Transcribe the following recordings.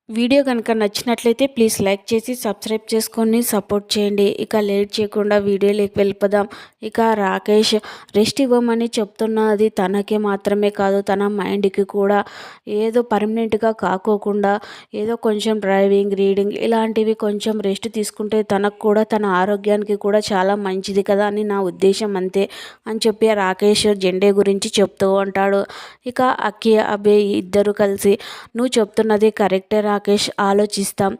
Video కనుక నచ్చినట్లయితే please like చేసి సబ్స్క్రైబ్ చేసుకొని సపోర్ట్ చేయండి. ఇక లేట్ చేయకుండా వీడియోలోకి వెళ్ళిపోదాం. ఇక రాకేష్ రెస్ట్ ఇవ్వమని చెప్తున్నది తనకి మాత్రమే కాదు, తన మైండ్కి కూడా. ఏదో పర్మనెంట్గా కాకోకుండా ఏదో కొంచెం డ్రైవింగ్, రీడింగ్ ఇలాంటివి కొంచెం రెస్ట్ తీసుకుంటే తనకు కూడా, తన ఆరోగ్యానికి కూడా చాలా మంచిది కదా అని నా ఉద్దేశం, అంతే అని చెప్పి రాకేష్ జెండే గురించి చెప్తూ ఉంటాడు. ఇక అక్కి, అభయ్ ఇద్దరు కలిసి నువ్వు చెప్తున్నది కరెక్టే రాకేష్, ఆలోచిస్తాం,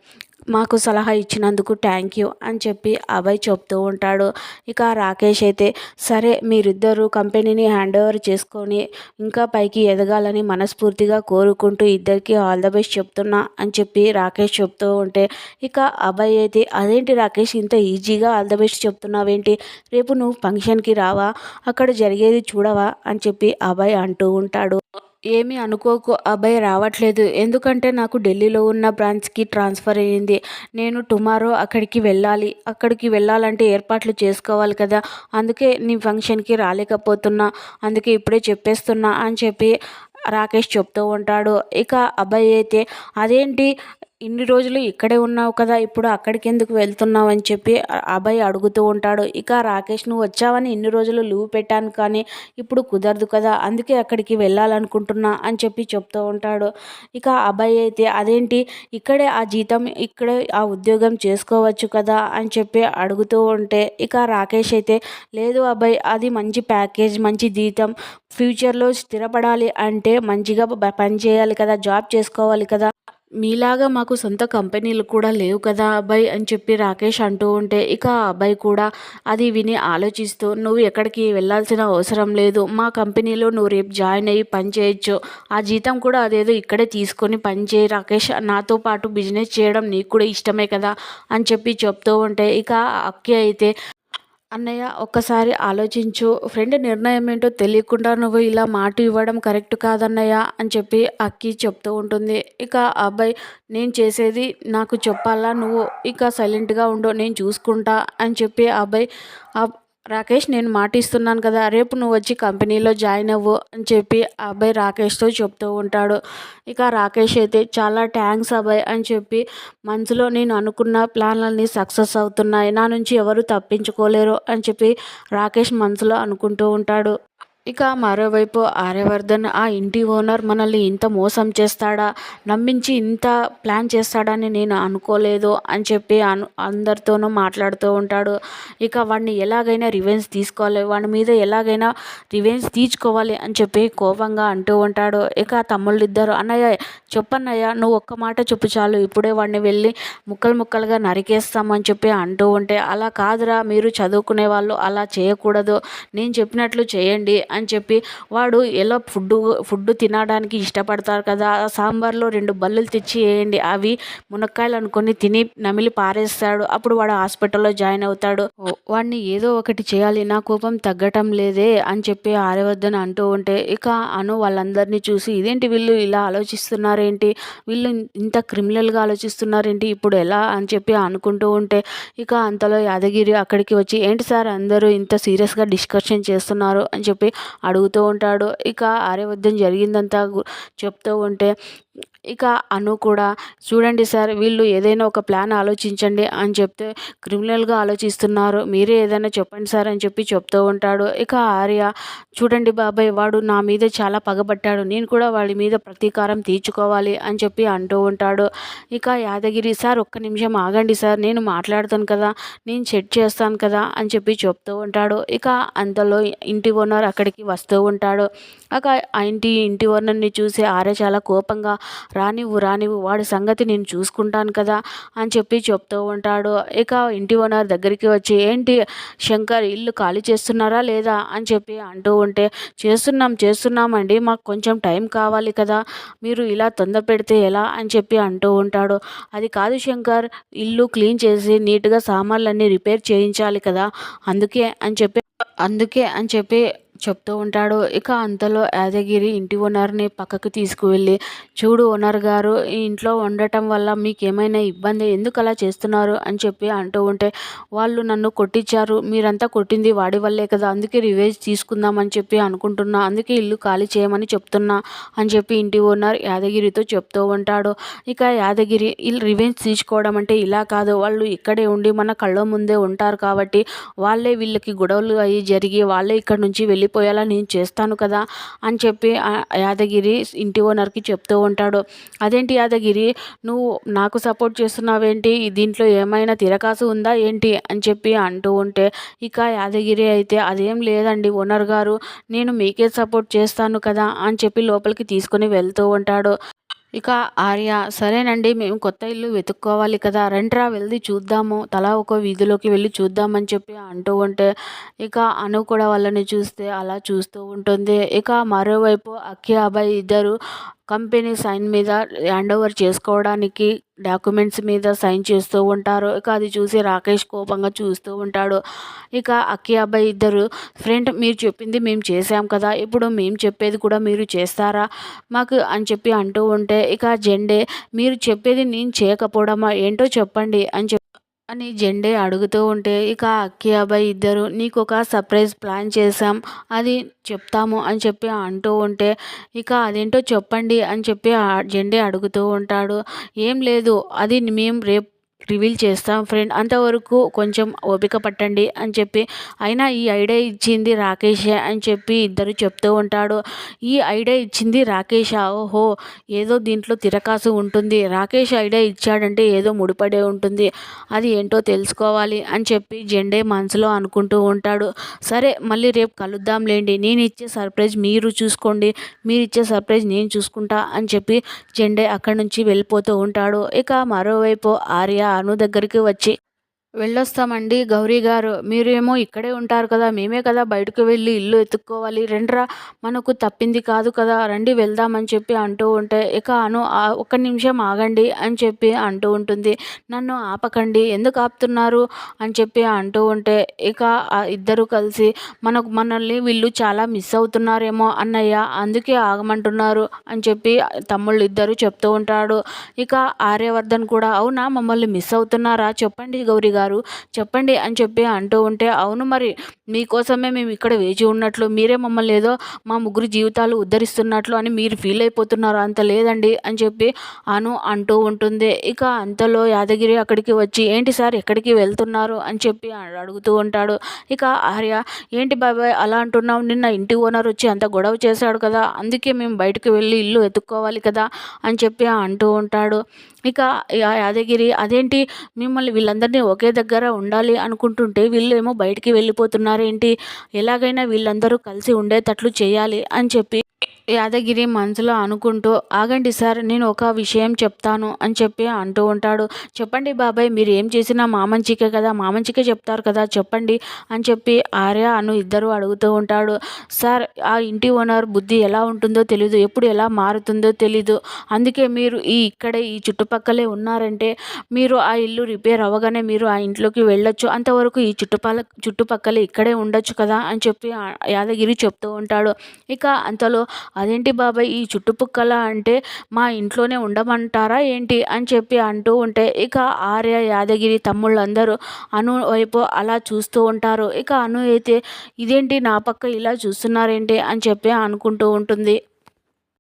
మాకు సలహా ఇచ్చినందుకు థ్యాంక్ యూ అని చెప్పి అభయ్ చెప్తూ ఉంటాడు. ఇక రాకేష్ అయితే సరే మీరిద్దరూ కంపెనీని హ్యాండ్ ఓవర్ చేసుకొని ఇంకా పైకి ఎదగాలని మనస్ఫూర్తిగా కోరుకుంటూ ఇద్దరికి ఆల్ ద బెస్ట్ చెప్తున్నా అని చెప్పి రాకేష్ చెప్తూ ఉంటే, ఇక అభయ్ అయితే అదేంటి రాకేష్ ఇంత ఈజీగా ఆల్ ద బెస్ట్ చెప్తున్నావేంటి, రేపు నువ్వు ఫంక్షన్కి రావా, అక్కడ జరిగేది చూడవా అని చెప్పి అభయ్ అంటూ ఉంటాడు. ఏమీ అనుకోకు అభయ్, రావట్లేదు, ఎందుకంటే నాకు ఢిల్లీలో ఉన్న బ్రాంచ్కి ట్రాన్స్ఫర్ అయ్యింది. నేను టుమారో అక్కడికి వెళ్ళాలి, అక్కడికి వెళ్ళాలంటే ఏర్పాట్లు చేసుకోవాలి కదా, అందుకే నీ ఫంక్షన్కి రాలేకపోతున్నా, అందుకే ఇప్పుడే చెప్పేస్తున్నా అని చెప్పి రాకేష్ చెప్తూ ఉంటాడు. ఇక అభయ్ అయితే అదేంటి ఇన్ని రోజులు ఇక్కడే ఉన్నావు కదా, ఇప్పుడు అక్కడికి ఎందుకు వెళ్తున్నావు అని చెప్పి అభయ్ అడుగుతూ ఉంటాడు. ఇక రాకేష్ నువ్వు వచ్చావని ఇన్ని రోజులు లీవ్ పెట్టాను, కానీ ఇప్పుడు కుదరదు కదా, అందుకే అక్కడికి వెళ్ళాలనుకుంటున్నా అని చెప్పి చెప్తూ ఉంటాడు. ఇక అభయ్ అయితే అదేంటి ఇక్కడే ఆ జీతం, ఇక్కడే ఆ ఉద్యోగం చేసుకోవచ్చు కదా అని చెప్పి అడుగుతూ ఉంటే, ఇక రాకేష్ అయితే లేదు అభయ్, అది మంచి ప్యాకేజ్, మంచి జీతం, ఫ్యూచర్లో స్థిరపడాలి అంటే మంచిగా పని చేయాలి కదా, జాబ్ చేసుకోవాలి కదా, మీలాగా మాకు సొంత కంపెనీలు కూడా లేవు కదా అబ్బాయి అని చెప్పి రాకేష్ అంటూ ఉంటే, ఇక అబ్బాయి కూడా అది విని ఆలోచిస్తూ నువ్వు ఎక్కడికి వెళ్ళాల్సిన అవసరం లేదు, మా కంపెనీలో నువ్వు రేపు జాయిన్ అయ్యి పని చేయొచ్చు, ఆ జీతం కూడా అదేదో ఇక్కడే తీసుకొని పని చేయి రాకేష్, నాతో పాటు బిజినెస్ చేయడం నీకు కూడా ఇష్టమే కదా అని చెప్పి చెప్తూ ఉంటే, ఇక అక్కి అయితే అన్నయ్య ఒక్కసారి ఆలోచించు, ఫ్రెండ్ నిర్ణయం ఏంటో తెలియకుండా నువ్వు ఇలా మాట ఇవ్వడం కరెక్ట్ కాదన్నయ్య అని చెప్పి అక్కి చెప్తూ ఉంటుంది. ఇక అబ్బాయి నేను చేసేది నాకు చెప్పాలా, నువ్వు ఇక సైలెంట్గా ఉండు, నేను చూసుకుంటా అని చెప్పి అబ్బాయి రాకేష్ నేను మాట ఇస్తున్నాను కదా, రేపు నువ్వు వచ్చి కంపెనీలో జాయిన్ అవ్వు అని చెప్పి అబ్బాయి రాకేష్తో చెప్తూ ఉంటాడు. ఇక రాకేష్ అయితే చాలా థ్యాంక్స్ అబ్బాయి అని చెప్పి మనసులో నేను అనుకున్న ప్లాన్లన్నీ సక్సెస్ అవుతున్నాయి, నా నుంచి ఎవరు తప్పించుకోలేరు అని చెప్పి రాకేష్ మనసులో అనుకుంటూ ఉంటాడు. ఇక మరోవైపు ఆర్యవర్ధన్ ఆ ఇంటి ఓనర్ మనల్ని ఇంత మోసం చేస్తాడా, నమ్మించి ఇంత ప్లాన్ చేస్తాడని నేను అనుకోలేదు అని చెప్పి అందరితోనూ మాట్లాడుతూ ఉంటాడు. ఇక వాడిని ఎలాగైనా రివెంజ్ తీసుకోవాలి, వాడి మీద ఎలాగైనా రివెంజ్ తీర్చుకోవాలి అని చెప్పి కోపంగా అంటూ ఉంటాడు. ఇక తమ్ముళ్ళిద్దరు అన్నయ్య చెప్పన్నయ్య, నువ్వు ఒక్క మాట చెప్పు చాలు, ఇప్పుడే వాడిని వెళ్ళి ముక్కలు ముక్కలుగా నరికేస్తామని చెప్పి అంటూ ఉంటే, అలా కాదురా, మీరు చదువుకునే వాళ్ళు అలా చేయకూడదు, నేను చెప్పినట్లు చేయండి అని చెప్పి వాడు ఎలా ఫుడ్ తినడానికి ఇష్టపడతారు కదా, సాంబార్లో 2 బల్లులు తెచ్చి వేయండి, అవి మునక్కాయలు అనుకొని తిని నమిలి పారేస్తాడు, అప్పుడు వాడు హాస్పిటల్లో జాయిన్ అవుతాడు, వాడిని ఏదో ఒకటి చేయాలి, నా కోపం తగ్గటం లేదే అని చెప్పి ఆర్యవర్ధన్ అంటూ ఉంటే, ఇక అను వాళ్ళందరినీ చూసి ఇదేంటి వీళ్ళు ఇలా ఆలోచిస్తున్నారేంటి, వీళ్ళు ఇంత క్రిమినల్గా ఆలోచిస్తున్నారేంటి, ఇప్పుడు ఎలా అని చెప్పి అనుకుంటూ ఉంటే, ఇక అంతలో యాదగిరి అక్కడికి వచ్చి ఏంటి సార్ అందరూ ఇంత సీరియస్గా డిస్కషన్ చేస్తున్నారు అని చెప్పి అడుగుతూ ఉంటాడు. ఇక ఆర్యవర్ధన్ జరిగిందంతా చెప్తూ ఉంటే, ఇక అను కూడా చూడండి సార్, వీళ్ళు ఏదైనా ఒక ప్లాన్ ఆలోచించండి అని చెప్తే క్రిమినల్గా ఆలోచిస్తున్నారు, మీరే ఏదైనా చెప్పండి సార్ అని చెప్పి చెప్తూ ఉంటాడు. ఇక ఆర్య చూడండి బాబాయ్, వాడు నా మీద చాలా పగబట్టాడు, నేను కూడా వాడి మీద ప్రతీకారం తీర్చుకోవాలి అని చెప్పి అంటూ ఉంటాడు. ఇక యాదగిరి సార్ ఒక్క నిమిషం ఆగండి సార్, నేను మాట్లాడతాను కదా, నేను సెట్ చేస్తాను కదా అని చెప్పి చెప్తూ ఉంటాడు. ఇక అంతలో ఇంటి ఓనర్ అక్కడికి వస్తూ ఉంటాడు. ఆ ఇంటి ఓనర్ని చూసి ఆర్య చాలా కోపంగా రానివ్వు రానివ్వు, వాడి సంగతి నేను చూసుకుంటాను కదా అని చెప్పి చెప్తూ ఉంటాడు. ఇక ఇంటి ఓనర్ దగ్గరికి వచ్చి ఏంటి శంకర్ ఇల్లు ఖాళీ చేస్తున్నారా లేదా అని చెప్పి అంటూ ఉంటే, చేస్తున్నామండి, మాకు కొంచెం టైం కావాలి కదా, మీరు ఇలా తొందర పెడితే ఎలా అని చెప్పి అంటూ ఉంటాడు. అది కాదు శంకర్, ఇల్లు క్లీన్ చేసి నీట్గా సామాన్లన్నీ రిపేర్ చేయించాలి కదా, అందుకే అని చెప్పి చెప్తూ ఉంటాడు. ఇక అంతలో యాదగిరి ఇంటి ఓనర్‌ని పక్కకు తీసుకువెళ్ళి, "చూడు ఓనర్ గారు, ఈ ఇంట్లో ఉండటం వల్ల మీకేమైనా ఇబ్బందా? ఎందుకలా చేస్తున్నారు?" అని చెప్పి అంటూ ఉంటే, "వాళ్ళు నన్ను కొట్టిచ్చారు. మీరంతా కొట్టింది వాడి వల్లే కదా! అందుకే రివెంజ్ తీసుకుందాం అని చెప్పి అనుకుంటున్నా. అందుకే ఇల్లు ఖాళీ చేయమని చెప్తున్నా" అని చెప్పి ఇంటి ఓనర్ యాదగిరితో చెప్తూ ఉంటాడు. ఇక యాదగిరి రివెంజ్ తీసుకోవడం అంటే ఇలా కాదు. వాళ్ళు ఇక్కడే ఉండి మన కళ్ళ ముందే ఉంటారు కాబట్టి, వాళ్ళే వీళ్ళకి గొడవలు అయ్యి జరిగి వాళ్ళే ఇక్కడి నుంచి వెళ్ళిపోయేలా నేను చేస్తాను కదా అని చెప్పి యాదగిరి ఇంటి ఓనర్కి చెప్తూ ఉంటాడు. "అదేంటి యాదగిరి, నువ్వు నాకు సపోర్ట్ చేస్తున్నావేంటి? దీంట్లో ఏమైనా తిరకాసు ఉందా ఏంటి?" అని చెప్పి అంటూ ఉంటే, ఇక యాదగిరి అయితే, "అదేం లేదండి ఓనర్ గారు, నేను మీకే సపోర్ట్ చేస్తాను కదా" అని చెప్పి లోపలికి తీసుకొని వెళ్తూ ఉంటాడు. ఇక ఆర్య, "సరేనండి, మేము కొత్త ఇల్లు వెతుక్కోవాలి కదా, రండ్రా వెళ్లి చూద్దాము, తలా ఒక వీధిలోకి వెళ్ళి చూద్దామని చెప్పి అంటూ ఉంటే, ఇక అను కూడా వాళ్ళని చూస్తే అలా చూస్తూ ఉంటుంది. ఇక మరోవైపు అక్కి, అభయ్ ఇద్దరు కంపెనీ సైన్ మీద హ్యాండ్ ఓవర్ చేసుకోవడానికి డాక్యుమెంట్స్ మీద సైన్ చేస్తూ ఉంటారు. ఇక అది చూసి రాకేష్ కోపంగా చూస్తూ ఉంటాడు. ఇక అక్కి, అబ్బాయి ఇద్దరు, "ఫ్రెండ్, మీరు చెప్పింది మేము చేసాం కదా, ఇప్పుడు మేము చెప్పేది కూడా మీరు చేస్తారా మాకు" అని చెప్పి అంటూ ఉంటే, ఇక జెండే, "మీరు చెప్పేది నేను చేయకపోవడమా ఏంటో చెప్పండి" అని జెండే అడుగుతూ ఉంటే, ఇక అక్కి, అభయ్ ఇద్దరు, "నీకొక సర్ప్రైజ్ ప్లాన్ చేశాం, అది చెప్తాము" అని చెప్పి అంటూ ఉంటే, ఇక "అదేంటో చెప్పండి" అని చెప్పి జెండే అడుగుతూ ఉంటాడు. "ఏం లేదు, అది మేము రేపు రివీల్ చేస్తాం ఫ్రెండ్, అంతవరకు కొంచెం ఓపిక పట్టండి" అని చెప్పి, "అయినా ఈ ఐడియా ఇచ్చింది రాకేషే" అని చెప్పి ఇద్దరు చెప్తూ ఉంటాడు. "ఈ ఐడియా ఇచ్చింది రాకేషా? ఓహో, ఏదో దీంట్లో తిరకాసు ఉంటుంది. రాకేష్ ఐడియా ఇచ్చాడంటే ఏదో ముడిపడే ఉంటుంది. అది ఏంటో తెలుసుకోవాలి" అని చెప్పి జెండే మనసులో అనుకుంటూ ఉంటాడు. "సరే, మళ్ళీ రేపు కలుద్దాంలేండి. నేను ఇచ్చే సర్ప్రైజ్ మీరు చూసుకోండి, మీరిచ్చే సర్ప్రైజ్ నేను చూసుకుంటా" అని చెప్పి జెండే అక్కడి నుంచి వెళ్ళిపోతూ ఉంటాడు. ఇక మరోవైపు ఆర్య అను దగ్గరికి వచ్చి, "వెళ్ళొస్తామండి గౌరీ గారు. మీరేమో ఇక్కడే ఉంటారు కదా! మేమే కదా బయటకు వెళ్ళి ఇల్లు ఎతుక్కోవాలి. రండ్రా, మనకు తప్పింది కాదు కదా! రండి వెళ్దాం" అని చెప్పి అంటూ ఉంటే, ఇక అను, "ఒక్క నిమిషం ఆగండి" అని చెప్పి అంటూ ఉంటుంది. "నన్ను ఆపకండి, ఎందుకు ఆపుతున్నారు" అని చెప్పి అంటూ ఉంటే, ఇక ఇద్దరు కలిసి, మనల్ని వీళ్ళు చాలా మిస్ అవుతున్నారేమో అన్నయ్య, అందుకే ఆగమంటున్నారు" అని చెప్పి తమ్ముళ్ళు ఇద్దరు చెప్తూ ఉంటాడు. ఇక ఆర్యవర్ధన్ కూడా, "అవునా, మమ్మల్ని మిస్ అవుతున్నారా? చెప్పండి గౌరీ గారు, చెప్పండి" అని చెప్పి అంటూ ఉంటే, "అవును మరి, మీకోసమే మేము ఇక్కడ వేచి ఉన్నట్లు, మీరే మమ్మల్ని ఏదో మా ముగ్గురు జీవితాలు ఉద్ధరిస్తున్నట్లు అని మీరు ఫీల్ అయిపోతున్నారు, అంత లేదండి" అని చెప్పి అను అంటూ ఉంటుంది. ఇక అంతలో యాదగిరి అక్కడికి వచ్చి, "ఏంటి సార్, ఎక్కడికి వెళ్తున్నారు" అని చెప్పి అడుగుతూ ఉంటాడు. ఇక ఆర్య, "ఏంటి బాబాయ్ అలా అంటున్నావు, నిన్న ఇంటి ఓనర్ వచ్చి అంత గొడవ చేశాడు కదా, అందుకే మేము బయటకు వెళ్ళి ఇల్లు ఎత్తుక్కోవాలి కదా" అని చెప్పి అంటూ ఉంటాడు. ఇక యాదగిరి, "అదేంటి, మిమ్మల్ని వీళ్ళందరినీ ఒకే దగ్గర ఉండాలి అనుకుంటుంటే వీళ్ళేమో బయటికి వెళ్ళిపోతున్నారేంటి, ఎలాగైనా వీళ్ళందరూ కలిసి ఉండేటట్లు చేయాలి" అని చెప్పి యాదగిరి మనసులో అనుకుంటూ, "ఆగండి సార్, నేను ఒక విషయం చెప్తాను" అని చెప్పి అంటూ ఉంటాడు. "చెప్పండి బాబాయ్, మీరు ఏం చేసినా మా మంచికే కదా, మా మంచికే చెప్తారు కదా, చెప్పండి" అని చెప్పి ఆర్య అను ఇద్దరు అడుగుతూ ఉంటాడు. "సార్, ఆ ఇంటి ఓనర్ బుద్ధి ఎలా ఉంటుందో తెలీదు, ఎప్పుడు ఎలా మారుతుందో తెలీదు. అందుకే మీరు ఇక్కడే ఈ చుట్టుపక్కలే ఉన్నారంటే, మీరు ఆ ఇల్లు రిపేర్ అవ్వగానే మీరు ఆ ఇంట్లోకి వెళ్ళొచ్చు, అంతవరకు ఈ చుట్టుపక్కలే ఇక్కడే ఉండొచ్చు కదా" అని చెప్పి యాదగిరి చెప్తూ ఉంటాడు. ఇక అంతలో, "అదేంటి బాబాయ్, ఈ చుట్టుపక్కల అంటే మా ఇంట్లోనే ఉండమంటారా ఏంటి" అని చెప్పి అంటూ ఉంటే, ఇక ఆర్య, యాదగిరి తమ్ముళ్ళందరూ అను వైపు అలా చూస్తూ ఉంటారు. ఇక అను అయితే, "ఇదేంటి నా పక్క ఇలా చూస్తున్నారేంటి" అని చెప్పి అనుకుంటూ ఉంటుంది.